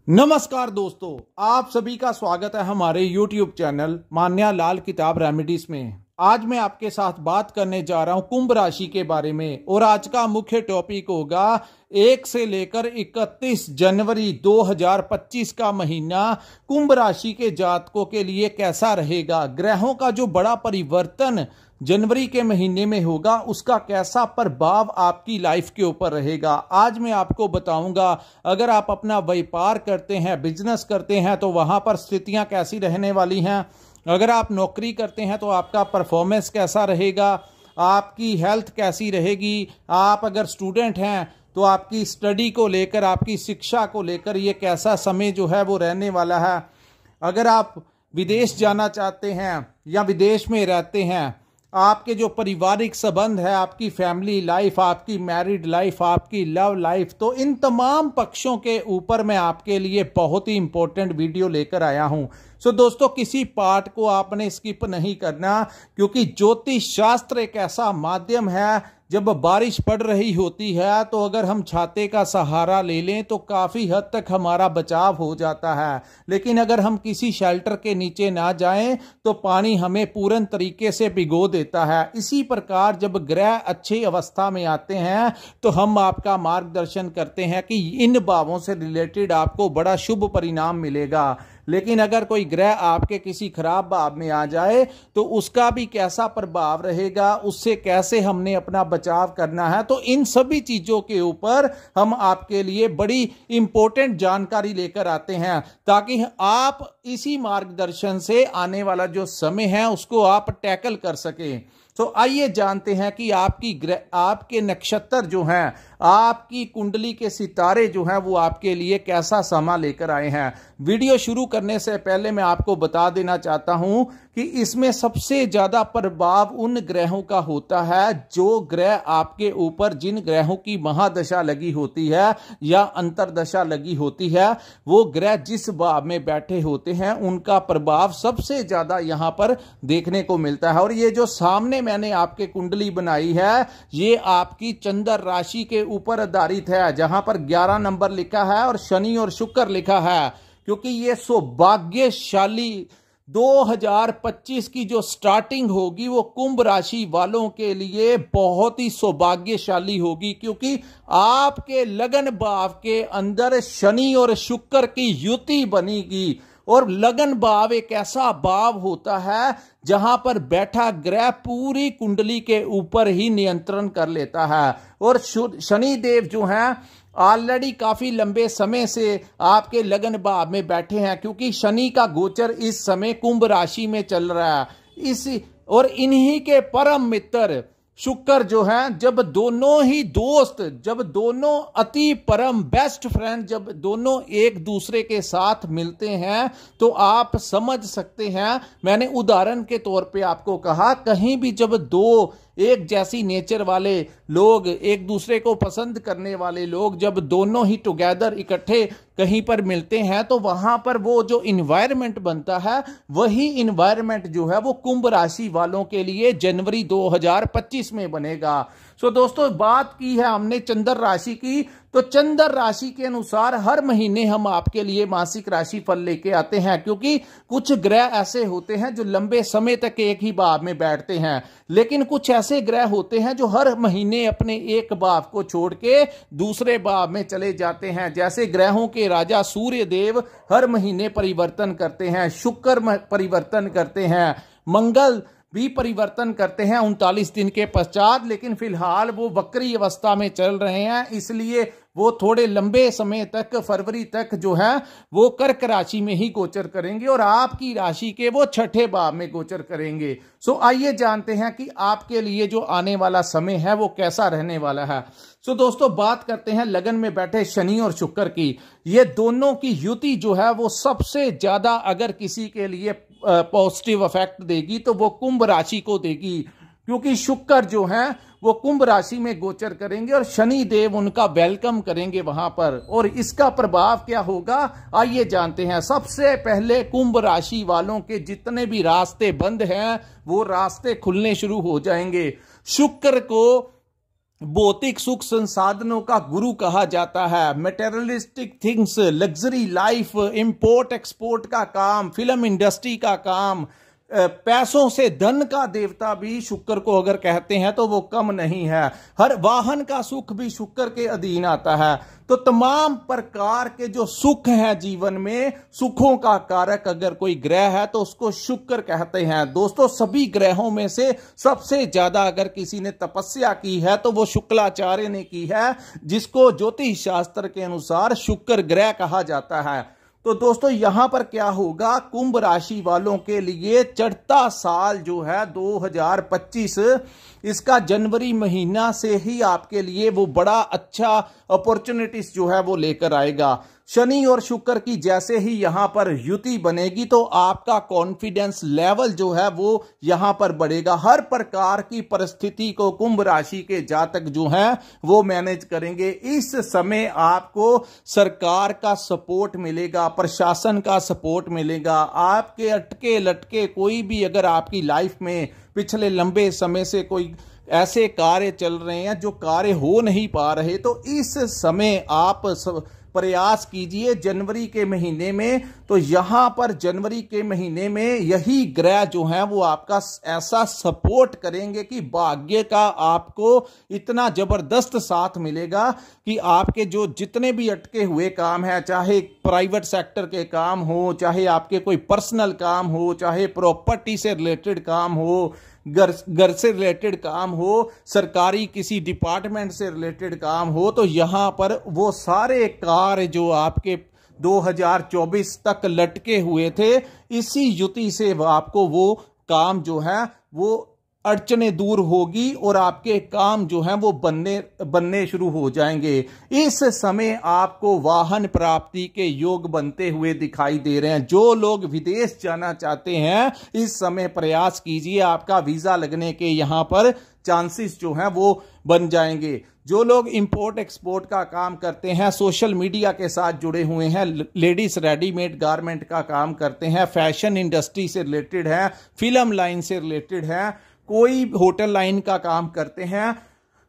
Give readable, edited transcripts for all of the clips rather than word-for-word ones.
नमस्कार दोस्तों, आप सभी का स्वागत है हमारे YouTube चैनल मान्या लाल किताब रेमेडीज में। आज मैं आपके साथ बात करने जा रहा हूं कुंभ राशि के बारे में और आज का मुख्य टॉपिक होगा 1 से लेकर 31 जनवरी 2025 का महीना कुंभ राशि के जातकों के लिए कैसा रहेगा। ग्रहों का जो बड़ा परिवर्तन जनवरी के महीने में होगा उसका कैसा प्रभाव आपकी लाइफ के ऊपर रहेगा, आज मैं आपको बताऊंगा। अगर आप अपना व्यापार करते हैं, बिजनेस करते हैं, तो वहां पर स्थितियां कैसी रहने वाली हैं। अगर आप नौकरी करते हैं तो आपका परफॉर्मेंस कैसा रहेगा, आपकी हेल्थ कैसी रहेगी। आप अगर स्टूडेंट हैं तो आपकी स्टडी को लेकर, आपकी शिक्षा को लेकर ये कैसा समय जो है वो रहने वाला है। अगर आप विदेश जाना चाहते हैं या विदेश में रहते हैं, आपके जो पारिवारिक संबंध है, आपकी फैमिली लाइफ, आपकी मैरिड लाइफ, आपकी लव लाइफ, तो इन तमाम पक्षों के ऊपर मैं आपके लिए बहुत ही इंपॉर्टेंट वीडियो लेकर आया हूं। सो दोस्तों, किसी पार्ट को आपने स्किप नहीं करना, क्योंकि ज्योतिष शास्त्र एक ऐसा माध्यम है, जब बारिश पड़ रही होती है तो अगर हम छाते का सहारा ले लें तो काफी हद तक हमारा बचाव हो जाता है। लेकिन अगर हम किसी शेल्टर के नीचे ना जाएं तो पानी हमें पूर्ण तरीके से भिगो देता है। इसी प्रकार जब ग्रह अच्छी अवस्था में आते हैं तो हम आपका मार्गदर्शन करते हैं कि इन भावों से रिलेटेड आपको बड़ा शुभ परिणाम मिलेगा। लेकिन अगर कोई ग्रह आपके किसी खराब भाव में आ जाए तो उसका भी कैसा प्रभाव रहेगा, उससे कैसे हमने अपना बचाव करना है, तो इन सभी चीजों के ऊपर हम आपके लिए बड़ी इंपॉर्टेंट जानकारी लेकर आते हैं, ताकि आप इसी मार्गदर्शन से आने वाला जो समय है उसको आप टैकल कर सकें। तो आइए जानते हैं कि आपके नक्षत्र जो हैं, आपकी कुंडली के सितारे जो हैं, वो आपके लिए कैसा समा लेकर आए हैं। वीडियो शुरू करने से पहले मैं आपको बता देना चाहता हूं कि इसमें सबसे ज्यादा प्रभाव उन ग्रहों का होता है जो ग्रह आपके ऊपर, जिन ग्रहों की महादशा लगी होती है या अंतरदशा लगी होती है, वो ग्रह जिस भाव में बैठे होते हैं उनका प्रभाव सबसे ज्यादा यहां पर देखने को मिलता है। और ये जो सामने मैंने आपके कुंडली बनाई है, ये आपकी चंद्र राशि के ऊपर आधारित है, जहां पर 11 नंबर लिखा है और शनि और शुक्र लिखा है, क्योंकि ये सौभाग्यशाली 2025 की जो स्टार्टिंग होगी वो कुंभ राशि वालों के लिए बहुत ही सौभाग्यशाली होगी, क्योंकि आपके लगन भाव के अंदर शनि और शुक्र की युति बनेगी। और लगन भाव एक ऐसा भाव होता है जहां पर बैठा ग्रह पूरी कुंडली के ऊपर ही नियंत्रण कर लेता है। और शनि देव जो हैं ऑलरेडी काफी लंबे समय से आपके लगन भाव में बैठे हैं, क्योंकि शनि का गोचर इस समय कुंभ राशि में चल रहा है। और इन्हीं के परम मित्र शुक्र जो है, जब दोनों ही दोस्त, जब दोनों अति परम बेस्ट फ्रेंड, जब दोनों एक दूसरे के साथ मिलते हैं तो आप समझ सकते हैं। मैंने उदाहरण के तौर पे आपको कहा, कहीं भी जब दो एक जैसी नेचर वाले लोग, एक दूसरे को पसंद करने वाले लोग, जब दोनों ही टुगेदर इकट्ठे कहीं पर मिलते हैं तो वहां पर वो जो इन्वायरमेंट बनता है, वही इन्वायरमेंट जो है वो कुंभ राशि वालों के लिए जनवरी 2025 में बनेगा। सो दोस्तों, बात की है हमने चंद्र राशि की, तो चंद्र राशि के अनुसार हर महीने हम आपके लिए मासिक राशि फल लेके आते हैं, क्योंकि कुछ ग्रह ऐसे होते हैं जो लंबे समय तक एक ही भाव में बैठते हैं, लेकिन कुछ ऐसे ग्रह होते हैं जो हर महीने अपने एक भाव को छोड़ के दूसरे भाव में चले जाते हैं। जैसे ग्रहों के राजा सूर्य देव हर महीने परिवर्तन करते हैं, शुक्र परिवर्तन करते हैं, मंगल भी परिवर्तन करते हैं 39 दिन के पश्चात, लेकिन फिलहाल वो वक्री अवस्था में चल रहे हैं, इसलिए वो थोड़े लंबे समय तक, फरवरी तक जो है वो कर्क राशि में ही गोचर करेंगे और आपकी राशि के वो छठे भाव में गोचर करेंगे। सो आइए जानते हैं कि आपके लिए जो आने वाला समय है वो कैसा रहने वाला है। सो दोस्तों, बात करते हैं लगन में बैठे शनि और शुक्र की। ये दोनों की युति जो है वो सबसे ज्यादा अगर किसी के लिए पॉजिटिव इफेक्ट देगी तो वो कुंभ राशि को देगी, क्योंकि शुक्र जो है वो कुंभ राशि में गोचर करेंगे और शनि देव उनका वेलकम करेंगे वहां पर। और इसका प्रभाव क्या होगा, आइए जानते हैं। सबसे पहले कुंभ राशि वालों के जितने भी रास्ते बंद हैं वो रास्ते खुलने शुरू हो जाएंगे। शुक्र को भौतिक सुख संसाधनों का गुरु कहा जाता है। Materialistic things, luxury life, import export का काम, फिल्म इंडस्ट्री का काम, पैसों से धन का देवता भी शुक्र को अगर कहते हैं तो वो कम नहीं है। हर वाहन का सुख भी शुक्र के अधीन आता है। तो तमाम प्रकार के जो सुख हैं जीवन में, सुखों का कारक अगर कोई ग्रह है तो उसको शुक्र कहते हैं। दोस्तों, सभी ग्रहों में से सबसे ज्यादा अगर किसी ने तपस्या की है तो वो शुक्राचार्य ने की है, जिसको ज्योतिष शास्त्र के अनुसार शुक्र ग्रह कहा जाता है। तो दोस्तों, यहां पर क्या होगा, कुंभ राशि वालों के लिए चढ़ता साल जो है 2025, इसका जनवरी महीना से ही आपके लिए वो बड़ा अच्छा अपॉर्चुनिटीज जो है वो लेकर आएगा। शनि और शुक्र की जैसे ही यहां पर युति बनेगी तो आपका कॉन्फिडेंस लेवल जो है वो यहां पर बढ़ेगा। हर प्रकार की परिस्थिति को कुंभ राशि के जातक जो हैं वो मैनेज करेंगे। इस समय आपको सरकार का सपोर्ट मिलेगा, प्रशासन का सपोर्ट मिलेगा। आपके अटके लटके कोई भी अगर आपकी लाइफ में पिछले लंबे समय से कोई ऐसे कार्य चल रहे हैं जो कार्य हो नहीं पा रहे, तो इस समय आप प्रयास कीजिए जनवरी के महीने में। तो यहां पर जनवरी के महीने में यही ग्रह जो हैं वो आपका ऐसा सपोर्ट करेंगे कि भाग्य का आपको इतना जबरदस्त साथ मिलेगा कि आपके जो जितने भी अटके हुए काम हैं, चाहे प्राइवेट सेक्टर के काम हो, चाहे आपके कोई पर्सनल काम हो, चाहे प्रॉपर्टी से रिलेटेड काम हो, घर से रिलेटेड काम हो, सरकारी किसी डिपार्टमेंट से रिलेटेड काम हो, तो यहां पर वो सारे कार्य जो आपके 2024 तक लटके हुए थे, इसी युति से आपको वो काम जो है वो अड़चने दूर होगी और आपके काम जो हैं वो बनने शुरू हो जाएंगे। इस समय आपको वाहन प्राप्ति के योग बनते हुए दिखाई दे रहे हैं। जो लोग विदेश जाना चाहते हैं इस समय प्रयास कीजिए, आपका वीजा लगने के यहां पर चांसेस जो हैं वो बन जाएंगे। जो लोग इंपोर्ट एक्सपोर्ट का काम करते हैं, सोशल मीडिया के साथ जुड़े हुए हैं, लेडीज रेडीमेड गारमेंट का काम करते हैं, फैशन इंडस्ट्री से रिलेटेड है, फिल्म लाइन से रिलेटेड है, कोई होटल लाइन का काम करते हैं,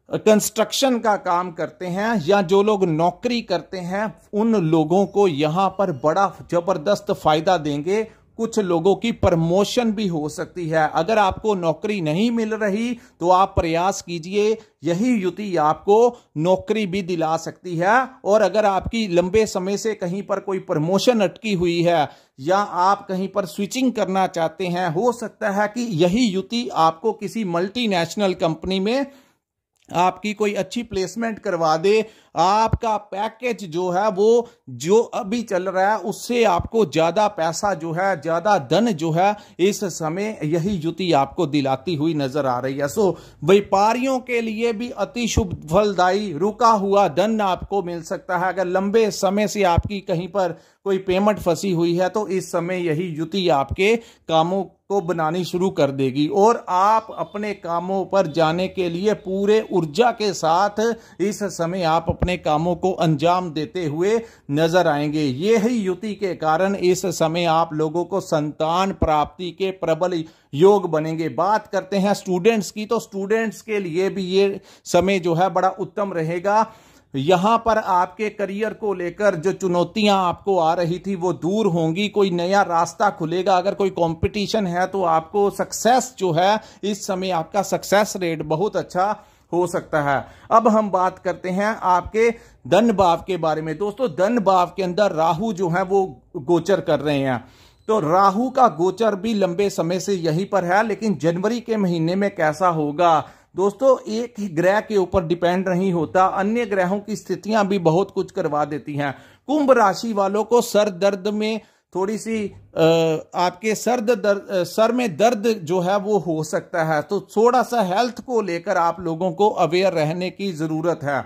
कंस्ट्रक्शन का काम करते हैं, या जो लोग नौकरी करते हैं, उन लोगों को यहां पर बड़ा जबरदस्त फायदा देंगे। कुछ लोगों की प्रमोशन भी हो सकती है। अगर आपको नौकरी नहीं मिल रही तो आप प्रयास कीजिए, यही युति आपको नौकरी भी दिला सकती है। और अगर आपकी लंबे समय से कहीं पर कोई प्रमोशन अटकी हुई है या आप कहीं पर स्विचिंग करना चाहते हैं, हो सकता है कि यही युति आपको किसी मल्टीनेशनल कंपनी में आपकी कोई अच्छी प्लेसमेंट करवा दे। आपका पैकेज जो है वो जो अभी चल रहा है उससे आपको ज्यादा पैसा जो है, ज्यादा धन जो है इस समय यही युति आपको दिलाती हुई नजर आ रही है। सो व्यापारियों के लिए भी अति शुभ फलदायी रुका हुआ धन आपको मिल सकता है। अगर लंबे समय से आपकी कहीं पर कोई पेमेंट फंसी हुई है तो इस समय यही युति आपके कामों को बनानी शुरू कर देगी और आप अपने कामों पर जाने के लिए पूरे ऊर्जा के साथ इस समय आप अपने कामों को अंजाम देते हुए नजर आएंगे। यही युति के कारण इस समय आप लोगों को संतान प्राप्ति के प्रबल योग बनेंगे। बात करते हैं स्टूडेंट्स की, तो स्टूडेंट्स के लिए भी ये समय जो है बड़ा उत्तम रहेगा। यहां पर आपके करियर को लेकर जो चुनौतियां आपको आ रही थी वो दूर होंगी, कोई नया रास्ता खुलेगा। अगर कोई कंपटीशन है तो आपको सक्सेस जो है इस समय आपका सक्सेस रेट बहुत अच्छा हो सकता है। अब हम बात करते हैं आपके धन भाव के बारे में। दोस्तों, धन भाव के अंदर राहु जो है वो गोचर कर रहे हैं। तो राहु का गोचर भी लंबे समय से यहीं पर है, लेकिन जनवरी के महीने में कैसा होगा दोस्तों, एक ही ग्रह के ऊपर डिपेंड नहीं होता, अन्य ग्रहों की स्थितियां भी बहुत कुछ करवा देती हैं। कुंभ राशि वालों को सर दर्द में थोड़ी सी आपके सर में दर्द जो है वो हो सकता है, तो थोड़ा सा हेल्थ को लेकर आप लोगों को अवेयर रहने की जरूरत है।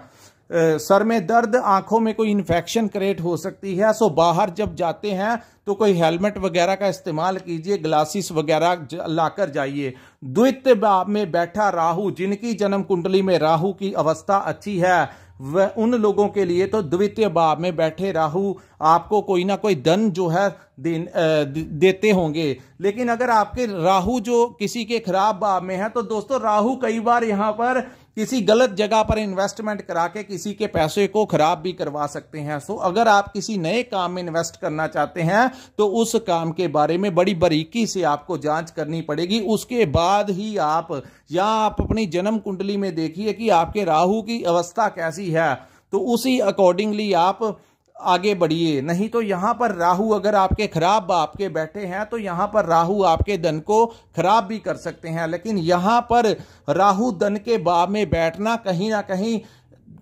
सर में दर्द, आंखों में कोई इन्फेक्शन क्रिएट हो सकती है। सो बाहर जब जाते हैं तो कोई हेलमेट वगैरह का इस्तेमाल कीजिए, ग्लासेस वगैरह लाकर जाइए। द्वितीय भाव में बैठा राहु, जिनकी जन्म कुंडली में राहु की अवस्था अच्छी है, वह उन लोगों के लिए तो द्वितीय भाव में बैठे राहु आपको कोई ना कोई धन जो है देते होंगे। लेकिन अगर आपके राहु जो किसी के खराब भाव में है तो दोस्तों राहु कई बार यहां पर किसी गलत जगह पर इन्वेस्टमेंट करा के किसी के पैसे को खराब भी करवा सकते हैं। सो अगर आप किसी नए काम में इन्वेस्ट करना चाहते हैं तो उस काम के बारे में बड़ी बारीकी से आपको जांच करनी पड़ेगी। उसके बाद ही आप अपनी जन्म कुंडली में देखिए कि आपके राहु की अवस्था कैसी है, तो उसी अकॉर्डिंगली आप आगे बढ़िए। नहीं तो यहां पर राहु अगर आपके खराब भाव के बैठे हैं तो यहां पर राहु आपके धन को खराब भी कर सकते हैं। लेकिन यहां पर राहु धन के भाव में बैठना कहीं ना कहीं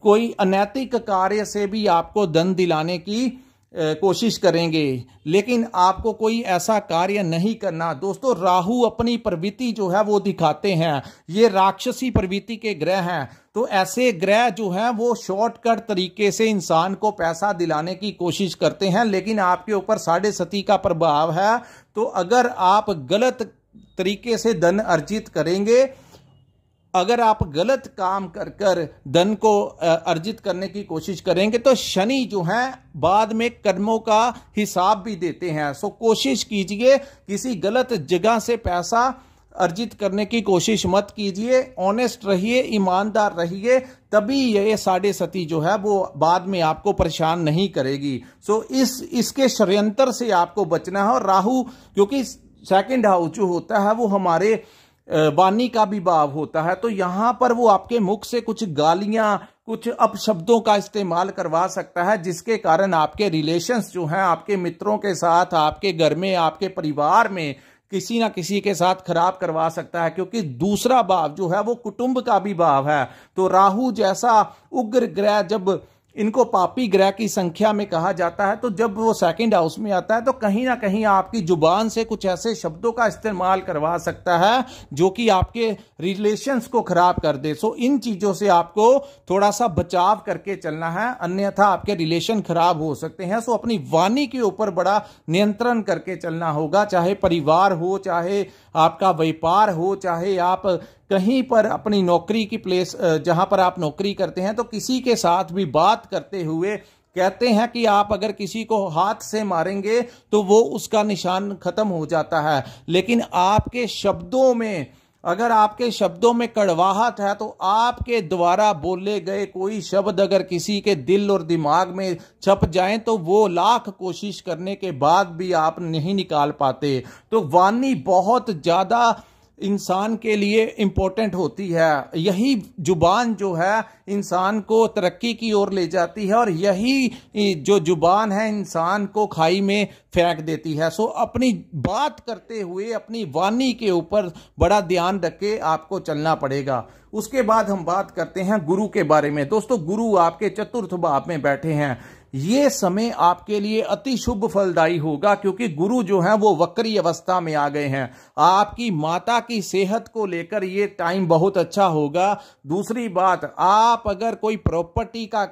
कोई अनैतिक कार्य से भी आपको धन दिलाने की कोशिश करेंगे, लेकिन आपको कोई ऐसा कार्य नहीं करना। दोस्तों, राहु अपनी प्रवृत्ति जो है वो दिखाते हैं, ये राक्षसी प्रवृत्ति के ग्रह हैं। तो ऐसे ग्रह जो हैं वो शॉर्टकट तरीके से इंसान को पैसा दिलाने की कोशिश करते हैं, लेकिन आपके ऊपर 7.5 का प्रभाव है। तो अगर आप गलत तरीके से धन अर्जित करेंगे, अगर आप गलत काम कर धन को अर्जित करने की कोशिश करेंगे तो शनि जो है बाद में कर्मों का हिसाब भी देते हैं। सो कोशिश कीजिए किसी गलत जगह से पैसा अर्जित करने की कोशिश मत कीजिए। ऑनेस्ट रहिए, ईमानदार रहिए, तभी ये 7.5 जो है वो बाद में आपको परेशान नहीं करेगी। सो इसके षड्यंत्र से आपको बचना है। और राहु क्योंकि सेकंड हाउस जो होता है वो हमारे वाणी का भी भाव होता है, तो यहां पर वो आपके मुख से कुछ गालियां, कुछ अपशब्दों का इस्तेमाल करवा सकता है, जिसके कारण आपके रिलेशंस जो हैं आपके मित्रों के साथ, आपके घर में, आपके परिवार में किसी ना किसी के साथ खराब करवा सकता है। क्योंकि दूसरा भाव जो है वो कुटुंब का भी भाव है। तो राहु जैसा उग्र ग्रह, जब इनको पापी ग्रह की संख्या में कहा जाता है, तो जब वो सेकंड हाउस में आता है तो कहीं ना कहीं आपकी जुबान से कुछ ऐसे शब्दों का इस्तेमाल करवा सकता है जो कि आपके रिलेशंस को खराब कर दे। सो इन चीजों से आपको थोड़ा सा बचाव करके चलना है, अन्यथा आपके रिलेशन खराब हो सकते हैं। सो अपनी वाणी के ऊपर बड़ा नियंत्रण करके चलना होगा, चाहे परिवार हो, चाहे आपका व्यापार हो, चाहे आप कहीं पर अपनी नौकरी की प्लेस जहां पर आप नौकरी करते हैं, तो किसी के साथ भी बात करते हुए कहते हैं कि आप अगर किसी को हाथ से मारेंगे तो वो उसका निशान खत्म हो जाता है, लेकिन आपके शब्दों में, अगर आपके शब्दों में कड़वाहट है तो आपके द्वारा बोले गए कोई शब्द अगर किसी के दिल और दिमाग में छप जाएं तो वो लाख कोशिश करने के बाद भी आप नहीं निकाल पाते। तो वाणी बहुत ज्यादा इंसान के लिए इंपॉर्टेंट होती है। यही जुबान जो है इंसान को तरक्की की ओर ले जाती है, और यही जो जुबान है इंसान को खाई में फेंक देती है। सो अपनी बात करते हुए अपनी वाणी के ऊपर बड़ा ध्यान रख के आपको चलना पड़ेगा। उसके बाद हम बात करते हैं गुरु के बारे में। दोस्तों, गुरु आपके चतुर्थ भाव में बैठे हैं। ये समय आपके लिए अति शुभ फलदायी होगा, क्योंकि गुरु जो है वो वक्री अवस्था में आ गए हैं। आपकी माता की सेहत को लेकर ये टाइम बहुत अच्छा होगा। दूसरी बात, आप अगर कोई प्रॉपर्टी का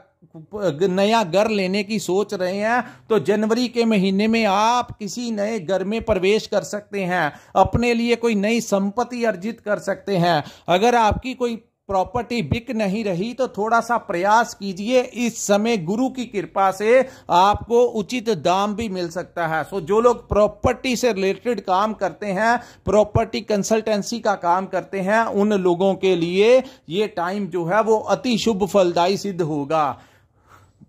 नया घर लेने की सोच रहे हैं तो जनवरी के महीने में आप किसी नए घर में प्रवेश कर सकते हैं, अपने लिए कोई नई संपत्ति अर्जित कर सकते हैं। अगर आपकी कोई प्रॉपर्टी बिक नहीं रही तो थोड़ा सा प्रयास कीजिए, इस समय गुरु की कृपा से आपको उचित दाम भी मिल सकता है। सो जो लोग प्रॉपर्टी से रिलेटेड काम करते हैं, प्रॉपर्टी कंसल्टेंसी का काम करते हैं, उन लोगों के लिए ये टाइम जो है वो अति शुभ फलदायी सिद्ध होगा।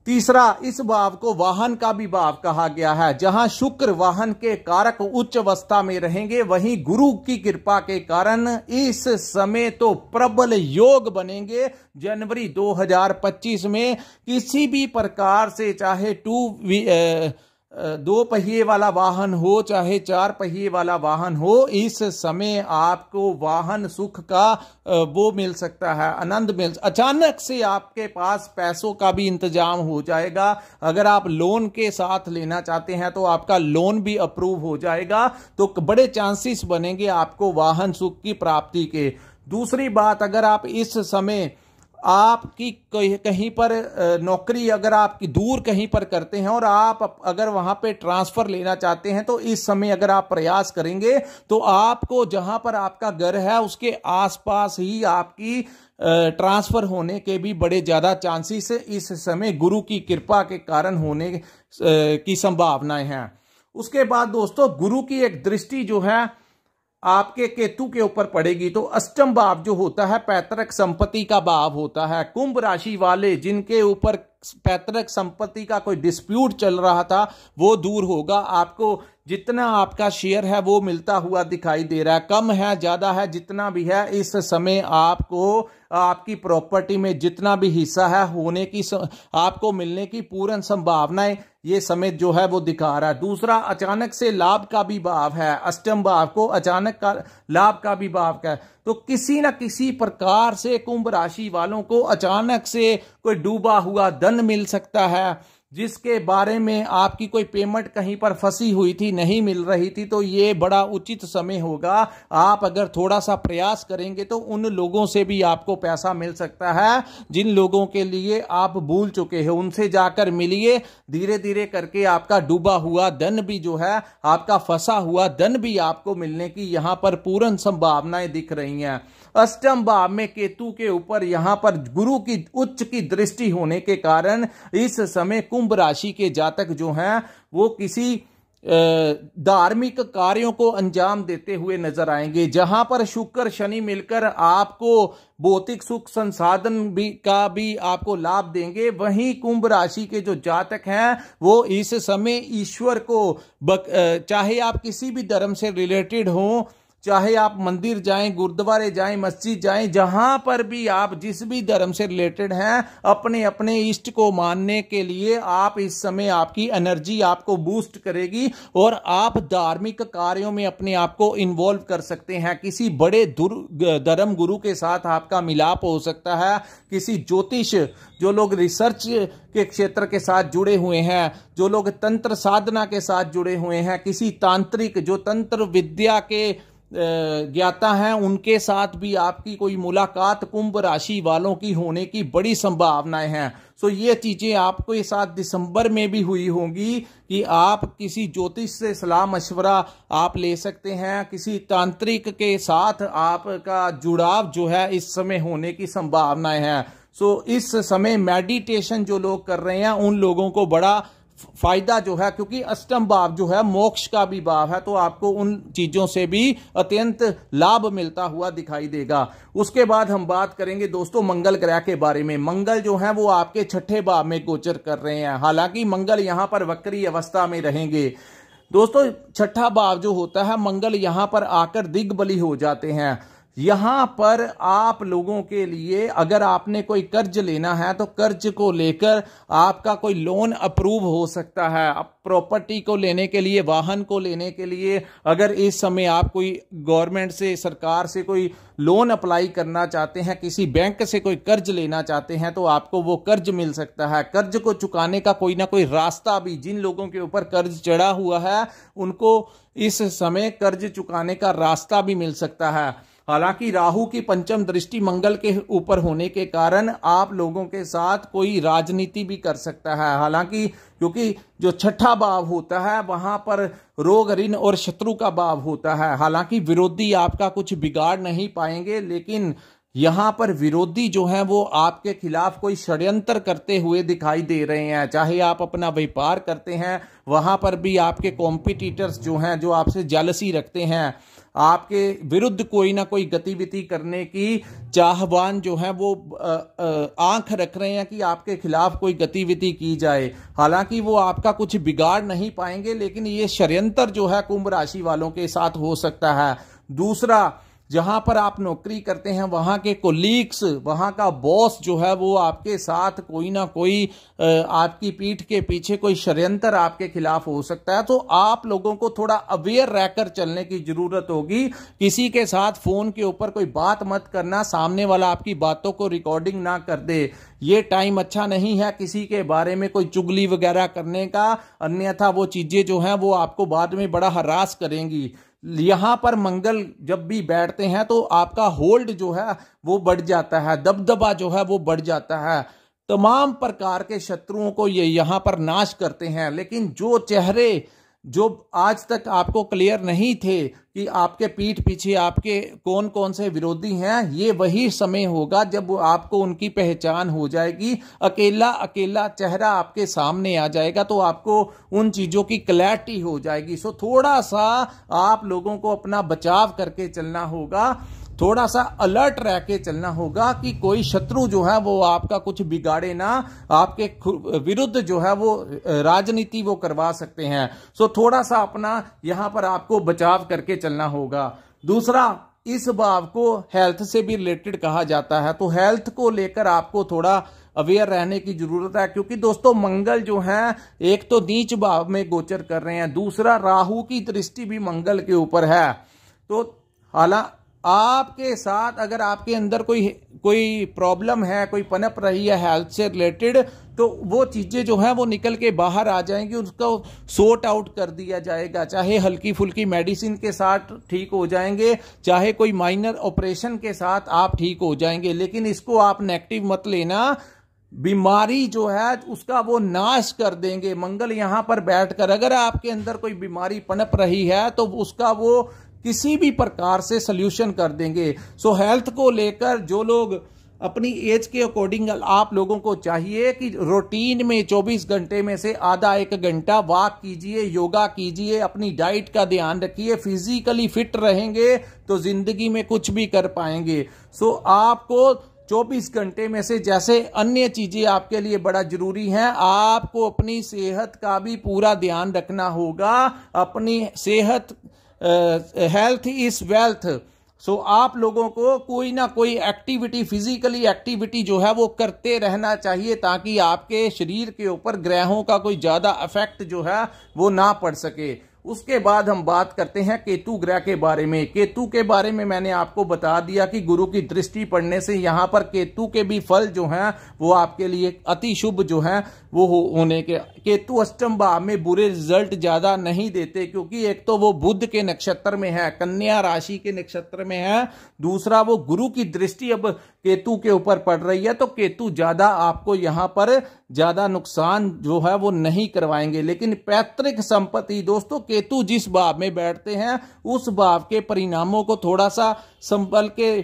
तीसरा, इस भाव को वाहन का भी भाव कहा गया है। जहां शुक्र वाहन के कारक उच्च अवस्था में रहेंगे, वहीं गुरु की कृपा के कारण इस समय तो प्रबल योग बनेंगे। जनवरी 2025 में किसी भी प्रकार से, चाहे 2 पहिए वाला वाहन हो चाहे 4 पहिए वाला वाहन हो, इस समय आपको वाहन सुख का वो मिल सकता है, आनंद मिल, अचानक से आपके पास पैसों का भी इंतजाम हो जाएगा। अगर आप लोन के साथ लेना चाहते हैं तो आपका लोन भी अप्रूव हो जाएगा, तो बड़े चांसेस बनेंगे आपको वाहन सुख की प्राप्ति के। दूसरी बात, अगर आप इस समय आपकी कहीं पर नौकरी अगर आपकी दूर कहीं पर करते हैं और आप अगर वहां पे ट्रांसफर लेना चाहते हैं, तो इस समय अगर आप प्रयास करेंगे तो आपको जहां पर आपका घर है उसके आसपास ही आपकी ट्रांसफर होने के भी बड़े ज्यादा चांसेस इस समय गुरु की कृपा के कारण होने की संभावनाएं हैं। उसके बाद दोस्तों, गुरु की एक दृष्टि जो है आपके केतु के ऊपर पड़ेगी तो अष्टम भाव जो होता है पैतृक संपत्ति का भाव होता है। कुंभ राशि वाले जिनके ऊपर पैतृक संपत्ति का कोई डिस्प्यूट चल रहा था वो दूर होगा। आपको जितना आपका शेयर है वो मिलता हुआ दिखाई दे रहा है, कम है ज्यादा है जितना भी है, इस समय आपको आपकी प्रॉपर्टी में जितना भी हिस्सा है होने की आपको मिलने की पूर्ण संभावनाएं ये समय जो है वो दिखा रहा है। दूसरा, अचानक से लाभ का भी भाव है, अष्टम भाव को अचानक का लाभ का भी भाव का है। तो किसी न किसी प्रकार से कुंभ राशि वालों को अचानक से कोई डूबा हुआ धन मिल सकता है, जिसके बारे में आपकी कोई पेमेंट कहीं पर फंसी हुई थी, नहीं मिल रही थी। तो ये बड़ा उचित समय होगा, आप अगर थोड़ा सा प्रयास करेंगे तो उन लोगों से भी आपको पैसा मिल सकता है जिन लोगों के लिए आप भूल चुके हैं, उनसे जाकर मिलिए। धीरे धीरे करके आपका डूबा हुआ धन भी जो है, आपका फंसा हुआ धन भी आपको मिलने की यहां पर पूर्ण संभावनाएं दिख रही हैं। अष्टम भाव में केतु के ऊपर यहां पर गुरु की उच्च की दृष्टि होने के कारण इस समय कुंभ राशि के जातक जो हैं वो किसी धार्मिक कार्यों को अंजाम देते हुए नजर आएंगे। जहां पर शुक्र शनि मिलकर आपको भौतिक सुख संसाधन का भी आपको लाभ देंगे, वहीं कुंभ राशि के जो जातक हैं वो इस समय ईश्वर को चाहे आप किसी भी धर्म से रिलेटेड हो, चाहे आप मंदिर जाएं, गुरुद्वारे जाएं, मस्जिद जाएं, जहां पर भी आप जिस भी धर्म से रिलेटेड हैं, अपने अपने इष्ट को मानने के लिए आप इस समय आपकी एनर्जी आपको बूस्ट करेगी और आप धार्मिक कार्यों में अपने आप को इन्वॉल्व कर सकते हैं। किसी बड़े धर्म गुरु के साथ आपका मिलाप हो सकता है, किसी ज्योतिष, जो लोग रिसर्च के क्षेत्र के साथ जुड़े हुए हैं, जो लोग तंत्र साधना के साथ जुड़े हुए हैं, किसी तांत्रिक जो तंत्र विद्या के ज्ञाता हैं, उनके साथ भी आपकी कोई मुलाकात कुंभ राशि वालों की होने की बड़ी संभावनाएं हैं। सो ये चीजें आपको इस साथ दिसंबर में भी हुई होंगी कि आप किसी ज्योतिष से सलाह मशवरा आप ले सकते हैं, किसी तांत्रिक के साथ आपका जुड़ाव जो है इस समय होने की संभावनाएं हैं। सो इस समय मेडिटेशन जो लोग कर रहे हैं उन लोगों को बड़ा फायदा जो है, क्योंकि अष्टम भाव जो है मोक्ष का भी भाव है, तो आपको उन चीजों से भी अत्यंत लाभ मिलता हुआ दिखाई देगा। उसके बाद हम बात करेंगे दोस्तों मंगल ग्रह के बारे में। मंगल जो है वो आपके छठे भाव में गोचर कर रहे हैं, हालांकि मंगल यहां पर वक्री अवस्था में रहेंगे। दोस्तों छठा भाव जो होता है, मंगल यहां पर आकर दिग्बली हो जाते हैं। यहां पर आप लोगों के लिए अगर आपने कोई कर्ज लेना है तो कर्ज को लेकर आपका कोई लोन अप्रूव हो सकता है। प्रॉपर्टी को लेने के लिए, वाहन को लेने के लिए अगर इस समय आप कोई गवर्नमेंट से, सरकार से कोई लोन अप्लाई करना चाहते हैं, किसी बैंक से कोई कर्ज लेना चाहते हैं तो आपको वो कर्ज मिल सकता है। कर्ज को चुकाने का कोई ना कोई रास्ता भी, जिन लोगों के ऊपर कर्ज चढ़ा हुआ है उनको इस समय कर्ज चुकाने का रास्ता भी मिल सकता है। हालांकि राहु की पंचम दृष्टि मंगल के ऊपर होने के कारण आप लोगों के साथ कोई राजनीति भी कर सकता है। हालांकि क्योंकि जो छठा भाव होता है वहां पर रोग, ऋण और शत्रु का भाव होता है। हालांकि विरोधी आपका कुछ बिगाड़ नहीं पाएंगे, लेकिन यहां पर विरोधी जो है वो आपके खिलाफ कोई षड्यंत्र करते हुए दिखाई दे रहे हैं। चाहे आप अपना व्यापार करते हैं, वहां पर भी आपके कॉम्पिटिटर्स जो हैं, जो आपसे जेलसी रखते हैं, आपके विरुद्ध कोई ना कोई गतिविधि करने की चाहवान जो है वो आंख रख रहे हैं कि आपके खिलाफ कोई गतिविधि की जाए। हालांकि वो आपका कुछ बिगाड़ नहीं पाएंगे, लेकिन ये षड्यंत्र जो है कुंभ राशि वालों के साथ हो सकता है। दूसरा, जहां पर आप नौकरी करते हैं वहां के कोलीग्स, वहां का बॉस जो है वो आपके साथ कोई ना कोई आपकी पीठ के पीछे कोई षड्यंत्र आपके खिलाफ हो सकता है। तो आप लोगों को थोड़ा अवेयर रहकर चलने की जरूरत होगी। किसी के साथ फोन के ऊपर कोई बात मत करना, सामने वाला आपकी बातों को रिकॉर्डिंग ना कर दे। ये टाइम अच्छा नहीं है किसी के बारे में कोई चुगली वगैरह करने का, अन्यथा वो चीजें जो हैं वो आपको बाद में बड़ा हरास करेंगी। यहां पर मंगल जब भी बैठते हैं तो आपका होल्ड जो है वो बढ़ जाता है, दबदबा जो है वो बढ़ जाता है। तमाम प्रकार के शत्रुओं को ये यहां पर नाश करते हैं। लेकिन जो चेहरे जो आज तक आपको क्लियर नहीं थे कि आपके पीठ पीछे आपके कौन कौन से विरोधी हैं, ये वही समय होगा जब आपको उनकी पहचान हो जाएगी। अकेला अकेला चेहरा आपके सामने आ जाएगा तो आपको उन चीजों की क्लैरिटी हो जाएगी। सो थोड़ा सा आप लोगों को अपना बचाव करके चलना होगा, थोड़ा सा अलर्ट रह के चलना होगा कि कोई शत्रु जो है वो आपका कुछ बिगाड़े ना, आपके विरुद्ध जो है वो राजनीति वो करवा सकते हैं। सो थोड़ा सा अपना यहां पर आपको बचाव करके चलना होगा। दूसरा, इस भाव को हेल्थ से भी रिलेटेड कहा जाता है, तो हेल्थ को लेकर आपको थोड़ा अवेयर रहने की जरूरत है, क्योंकि दोस्तों मंगल जो है एक तो नीच भाव में गोचर कर रहे हैं, दूसरा राहु की दृष्टि भी मंगल के ऊपर है। तो हालांकि आपके साथ अगर आपके अंदर कोई प्रॉब्लम है, कोई पनप रही है हेल्थ से रिलेटेड, तो वो चीजें जो है वो निकल के बाहर आ जाएंगी, उसको सॉर्ट आउट कर दिया जाएगा। चाहे हल्की फुल्की मेडिसिन के साथ ठीक हो जाएंगे, चाहे कोई माइनर ऑपरेशन के साथ आप ठीक हो जाएंगे, लेकिन इसको आप नेगेटिव मत लेना। बीमारी जो है उसका वो नाश कर देंगे मंगल यहां पर बैठकर। अगर आपके अंदर कोई बीमारी पनप रही है तो उसका वो किसी भी प्रकार से सल्यूशन कर देंगे। सो हेल्थ को लेकर जो लोग अपनी एज के अकॉर्डिंग, आप लोगों को चाहिए कि रूटीन में 24 घंटे में से आधा 1 घंटा वॉक कीजिए, योगा कीजिए, अपनी डाइट का ध्यान रखिए। फिजिकली फिट रहेंगे तो जिंदगी में कुछ भी कर पाएंगे। सो आपको 24 घंटे में से जैसे अन्य चीजें आपके लिए बड़ा जरूरी हैं, आपको अपनी सेहत का भी पूरा ध्यान रखना होगा। अपनी सेहत, हेल्थ इज वेल्थ। सो आप लोगों को कोई ना कोई एक्टिविटी, फिजिकली एक्टिविटी जो है वो करते रहना चाहिए, ताकि आपके शरीर के ऊपर ग्रहों का कोई ज्यादा इफेक्ट जो है वो ना पड़ सके। उसके बाद हम बात करते हैं केतु ग्रह के बारे में। केतु के बारे में मैंने आपको बता दिया कि गुरु की दृष्टि पड़ने से यहां पर केतु के भी फल जो हैं वो आपके लिए अति शुभ जो हैं वो होने के। केतु अष्टम भाव में बुरे रिजल्ट ज्यादा नहीं देते, क्योंकि एक तो वो बुध के नक्षत्र में है, कन्या राशि के नक्षत्र में है, दूसरा वो गुरु की दृष्टि अब केतु के ऊपर पड़ रही है, तो केतु ज्यादा आपको यहां पर ज्यादा नुकसान जो है वो नहीं करवाएंगे। लेकिन पैतृक संपत्ति दोस्तों, केतु जिस भाव में बैठते हैं उस भाव के परिणामों को थोड़ा सा संभल के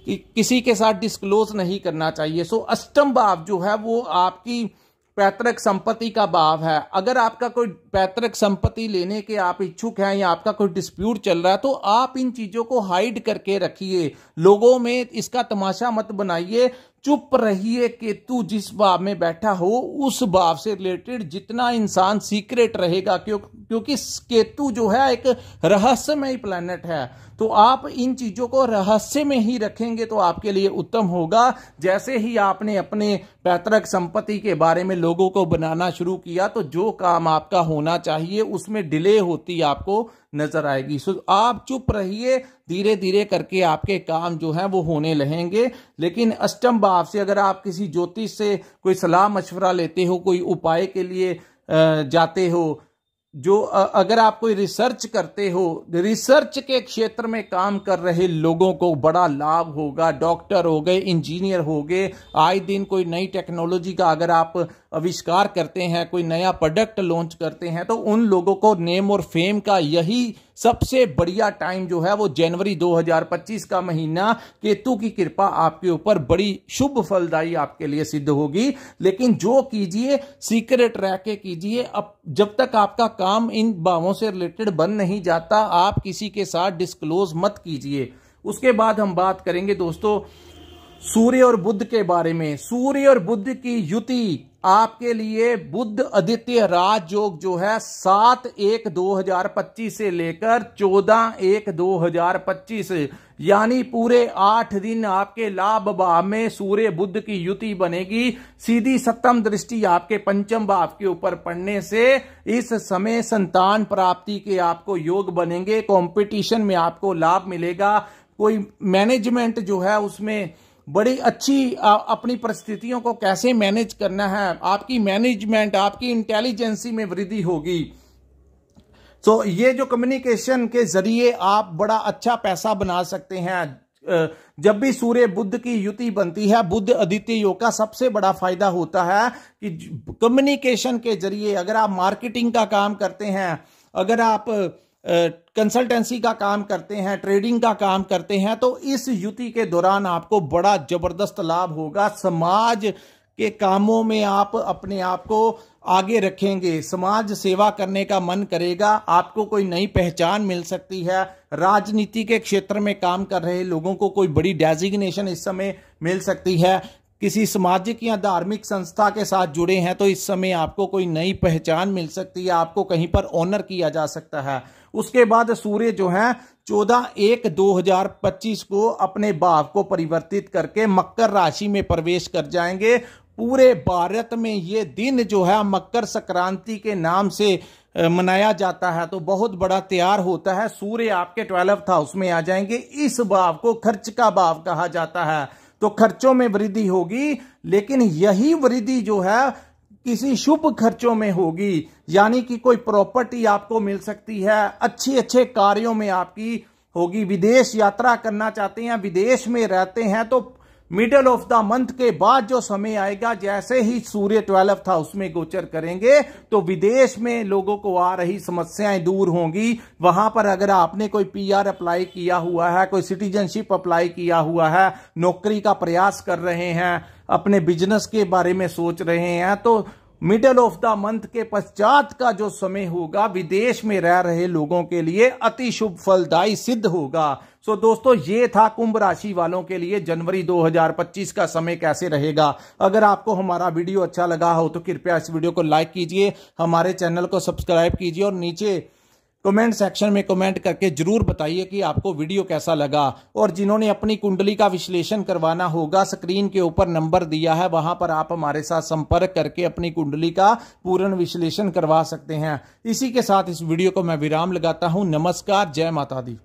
किसी के साथ डिस्क्लोज नहीं करना चाहिए। सो अष्टम भाव जो है वो आपकी पैतृक संपत्ति का भाव है। अगर आपका कोई पैतृक संपत्ति लेने के आप इच्छुक हैं या आपका कोई डिस्प्यूट चल रहा है, तो आप इन चीजों को हाइड करके रखिए, लोगों में इसका तमाशा मत बनाइए, चुप रहिए। केतु जिस भाव में बैठा हो उस भाव से रिलेटेड जितना इंसान सीक्रेट रहेगा, क्योंकि केतु जो है एक रहस्यमय प्लैनेट है, तो आप इन चीजों को रहस्य में ही रखेंगे तो आपके लिए उत्तम होगा। जैसे ही आपने अपने पैतृक संपत्ति के बारे में लोगों को बनाना शुरू किया, तो जो काम आपका होना चाहिए उसमें डिले होती आपको नजर आएगी। सो आप चुप रहिए, धीरे धीरे करके आपके काम जो है वो होने लगेंगे। लेकिन अष्टम भाव से अगर आप किसी ज्योतिष से कोई सलाह मशवरा लेते हो, कोई उपाय के लिए जाते हो, जो अगर आप कोई रिसर्च करते हो, रिसर्च के क्षेत्र में काम कर रहे लोगों को बड़ा लाभ होगा। डॉक्टर हो गए, इंजीनियर हो गए, आए दिन कोई नई टेक्नोलॉजी का अगर आप आविष्कार करते हैं, कोई नया प्रोडक्ट लॉन्च करते हैं, तो उन लोगों को नेम और फेम का यही सबसे बढ़िया टाइम जो है वो जनवरी 2025 का महीना, केतु की कृपा आपके ऊपर बड़ी शुभ फलदायी आपके लिए सिद्ध होगी। लेकिन जो कीजिए सीक्रेट रह के कीजिए। अब जब तक आपका काम इन भावों से रिलेटेड बन नहीं जाता, आप किसी के साथ डिस्क्लोज मत कीजिए। उसके बाद हम बात करेंगे दोस्तों सूर्य और बुध के बारे में। सूर्य और बुध की युति आपके लिए बुध आदित्य राजयोग जो है 7/1/2025 से लेकर 14/1/2025 यानी पूरे 8 दिन आपके लाभ भाव में सूर्य बुध की युति बनेगी। सीधी सप्तम दृष्टि आपके पंचम भाव के ऊपर पड़ने से इस समय संतान प्राप्ति के आपको योग बनेंगे। कंपटीशन में आपको लाभ मिलेगा। कोई मैनेजमेंट जो है उसमें बड़ी अच्छी अपनी परिस्थितियों को कैसे मैनेज करना है, आपकी मैनेजमेंट, आपकी इंटेलिजेंसी में वृद्धि होगी। तो ये जो कम्युनिकेशन के जरिए आप बड़ा अच्छा पैसा बना सकते हैं। जब भी सूर्य बुध की युति बनती है, बुध आदित्य योग का सबसे बड़ा फायदा होता है कि कम्युनिकेशन के जरिए अगर आप मार्केटिंग का काम करते हैं, अगर आप कंसल्टेंसी का काम करते हैं, ट्रेडिंग का काम करते हैं, तो इस युति के दौरान आपको बड़ा जबरदस्त लाभ होगा। समाज के कामों में आप अपने आप को आगे रखेंगे, समाज सेवा करने का मन करेगा, आपको कोई नई पहचान मिल सकती है। राजनीति के क्षेत्र में काम कर रहे लोगों को कोई बड़ी डेजिग्नेशन इस समय मिल सकती है। किसी सामाजिक या धार्मिक संस्था के साथ जुड़े हैं तो इस समय आपको कोई नई पहचान मिल सकती है, आपको कहीं पर ऑनर किया जा सकता है। उसके बाद सूर्य जो है 14/1/2025 को अपने भाव को परिवर्तित करके मकर राशि में प्रवेश कर जाएंगे। पूरे भारत में ये दिन जो है मकर संक्रांति के नाम से मनाया जाता है, तो बहुत बड़ा त्योहार होता है। सूर्य आपके 12th हाउस में आ जाएंगे। इस भाव को खर्च का भाव कहा जाता है, तो खर्चों में वृद्धि होगी, लेकिन यही वृद्धि जो है किसी शुभ खर्चों में होगी, यानी कि कोई प्रॉपर्टी आपको मिल सकती है, अच्छे कार्यों में आपकी होगी। विदेश यात्रा करना चाहते हैं, विदेश में रहते हैं, तो मिडल ऑफ द मंथ के बाद जो समय आएगा, जैसे ही सूर्य 12th हाउस में गोचर करेंगे, तो विदेश में लोगों को आ रही समस्याएं दूर होंगी। वहां पर अगर आपने कोई PR अप्लाई किया हुआ है, कोई सिटीजनशिप अप्लाई किया हुआ है, नौकरी का प्रयास कर रहे हैं, अपने बिजनेस के बारे में सोच रहे हैं, तो मिडल ऑफ द मंथ के पश्चात का जो समय होगा विदेश में रह रहे लोगों के लिए अति शुभ फलदायी सिद्ध होगा। सो दोस्तों, ये था कुंभ राशि वालों के लिए जनवरी 2025 का समय कैसे रहेगा। अगर आपको हमारा वीडियो अच्छा लगा हो तो कृपया इस वीडियो को लाइक कीजिए, हमारे चैनल को सब्सक्राइब कीजिए और नीचे कमेंट सेक्शन में कमेंट करके जरूर बताइए कि आपको वीडियो कैसा लगा। और जिन्होंने अपनी कुंडली का विश्लेषण करवाना होगा, स्क्रीन के ऊपर नंबर दिया है, वहां पर आप हमारे साथ संपर्क करके अपनी कुंडली का पूर्ण विश्लेषण करवा सकते हैं। इसी के साथ इस वीडियो को मैं विराम लगाता हूं। नमस्कार, जय माता दी।